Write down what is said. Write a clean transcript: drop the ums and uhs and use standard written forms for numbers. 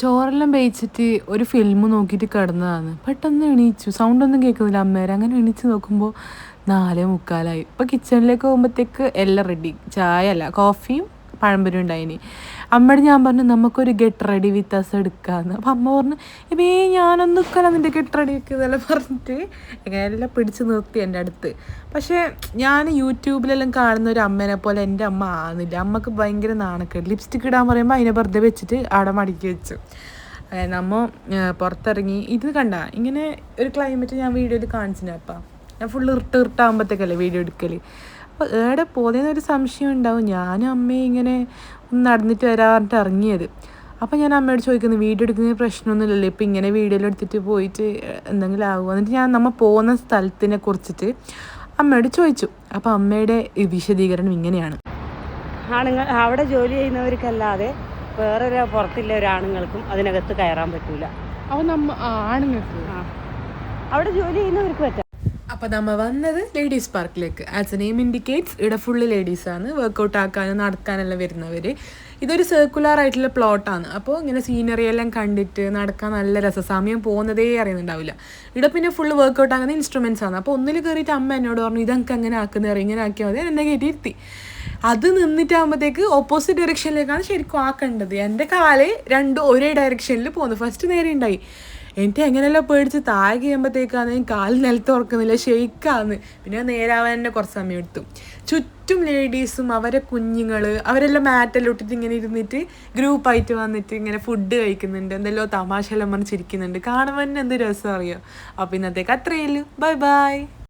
ചോറെല്ലാം വേവിച്ചിട്ട് ഒരു ഫിലിം നോക്കിയിട്ട് കിടന്നതാണ്. പെട്ടെന്ന് എണീച്ചു, സൗണ്ടൊന്നും കേൾക്കുന്നില്ല അമ്മേരെ. അങ്ങനെ എണീച്ച് നോക്കുമ്പോൾ 4:45. ഇപ്പോൾ കിച്ചണിലേക്ക് പോകുമ്പോഴത്തേക്ക് എല്ലാം റെഡി. ചായ അല്ല, കോഫിയും പഴംപൊരിയും ഉണ്ടായിനി. അമ്മയോട് ഞാൻ പറഞ്ഞു നമുക്കൊരു ഗെറ്റ് റെഡി വിത്ത് അസ് എടുക്കാമെന്ന്. അപ്പം അമ്മ പറഞ്ഞു ഇവേ ഞാനൊന്നും നിൽക്കല നിൻ്റെ ഗെറ്റ് റെഡി വെക്കുന്നതെല്ലാം പറഞ്ഞിട്ട് എല്ലാം പിടിച്ച് നിർത്തി എൻ്റെ അടുത്ത്. പക്ഷേ ഞാൻ യൂട്യൂബിലെല്ലാം കാണുന്ന ഒരു അമ്മേനെ പോലെ എൻ്റെ അമ്മ ആകുന്നില്ല. അമ്മക്ക് ഭയങ്കര നാണക്കേട്. ലിപ്സ്റ്റിക് ഇടാൻ പറയുമ്പോൾ അതിനെ വെറുതെ വെച്ചിട്ട് അവിടെ മടക്കി വെച്ചു. നമ്മൾ പുറത്തിറങ്ങി ഇത് കണ്ട ഇങ്ങനെ ഒരു ക്ലൈമറ്റ് ഞാൻ വീഡിയോയിൽ കാണിച്ചിന്. അപ്പം ഞാൻ ഫുള്ള് ഇർട്ടാകുമ്പോഴത്തേക്കല്ലേ വീഡിയോ എടുക്കൽ. അപ്പോൾ ഏടെ പോകുന്നതെന്നൊരു സംശയം ഉണ്ടാവും. ഞാനും അമ്മയും ഇങ്ങനെ ഒന്ന് നടന്നിട്ട് വരാറിട്ട് ഇറങ്ങിയത്. അപ്പോൾ ഞാൻ അമ്മയോട് ചോദിക്കുന്നു വീഡിയോ എടുക്കുന്നതിന് പ്രശ്നമൊന്നുമില്ലല്ലോ, ഇപ്പം ഇങ്ങനെ വീഡിയോയിൽ എടുത്തിട്ട് പോയിട്ട് എന്തെങ്കിലും ആകുമോ. എന്നിട്ട് ഞാൻ നമ്മൾ പോകുന്ന സ്ഥലത്തിനെ കുറിച്ചിട്ട് അമ്മയോട് ചോദിച്ചു. അപ്പോൾ അമ്മയുടെ വിശദീകരണം ഇങ്ങനെയാണ്. ആണുങ്ങൾ അവിടെ ജോലി ചെയ്യുന്നവർക്കല്ലാതെ വേറൊരു പുറത്തില്ല ഒരാണുങ്ങൾക്കും അതിനകത്ത് കയറാൻ പറ്റൂല. അപ്പോൾ ആണുങ്ങൾക്ക് അവിടെ ജോലി ചെയ്യുന്നവർക്ക് പറ്റാം. അപ്പോൾ നമ്മൾ വന്നത് ലേഡീസ് പാർക്കിലേക്ക്. ആസ് എ നെയിം ഇൻഡിക്കേറ്റ്സ് ഇവിടെ ഫുള്ള് ലേഡീസാണ്. വർക്കൗട്ട് ആക്കാനും നടക്കാനെല്ലാം വരുന്നവർ. ഇതൊരു സർക്കുലർ ആയിട്ടുള്ള പ്ലോട്ടാണ്. അപ്പോൾ ഇങ്ങനെ സീനറി എല്ലാം കണ്ടിട്ട് നടക്കാൻ നല്ല രസം. സമയം പോകുന്നതേ അറിയുന്നുണ്ടാവില്ല. ഇവിടെ പിന്നെ ഫുള്ള് വർക്കൗട്ട് ആക്കുന്ന ഇൻസ്ട്രുമെൻറ്റ്സ് ആണ്. അപ്പോൾ ഒന്നിൽ കയറിയിട്ട് അമ്മ എന്നോട് പറഞ്ഞു ഇതൊക്കെ അങ്ങനെ ആക്കുന്നവർ ഇങ്ങനെ ആക്കിയാൽ മതി. എന്നെ കയറ്റിയിരുത്തി. അത് നിന്നിട്ടാകുമ്പോഴത്തേക്ക് ഓപ്പോസിറ്റ് ഡയറക്ഷനിലേക്കാണ് ശരിക്കും ആക്കേണ്ടത്. എൻ്റെ കാല് രണ്ടും ഒരേ ഡയറക്ഷനിൽ പോകുന്നു. ഫസ്റ്റ് നേരെ ഉണ്ടായി. എനിക്ക് എങ്ങനെയല്ലോ പേടിച്ച് താഴെ കഴിയുമ്പോഴത്തേക്കാണ് കാല് നിലത്ത് ഉറക്കുന്നില്ല, ഷെയ്ക്കാന്ന്. പിന്നെ നേരാവാൻ തന്നെ കുറച്ച് സമയം എടുത്തു. ചുറ്റും ലേഡീസും അവരെ കുഞ്ഞുങ്ങൾ അവരെല്ലാം മാറ്റെല്ലാം ഇട്ടിട്ട് ഇങ്ങനെ ഇരുന്നിട്ട് ഗ്രൂപ്പായിട്ട് വന്നിട്ട് ഇങ്ങനെ ഫുഡ് കഴിക്കുന്നുണ്ട്. എന്തെല്ലോ തമാശയെല്ലാം പറഞ്ഞിരിക്കുന്നുണ്ട്. കാണുമ്പോൾ തന്നെ എന്ത് രസം അറിയോ. അപ്പോൾ ഇന്നത്തേക്ക് അത്രയേ ഉള്ളൂ. Bye bye.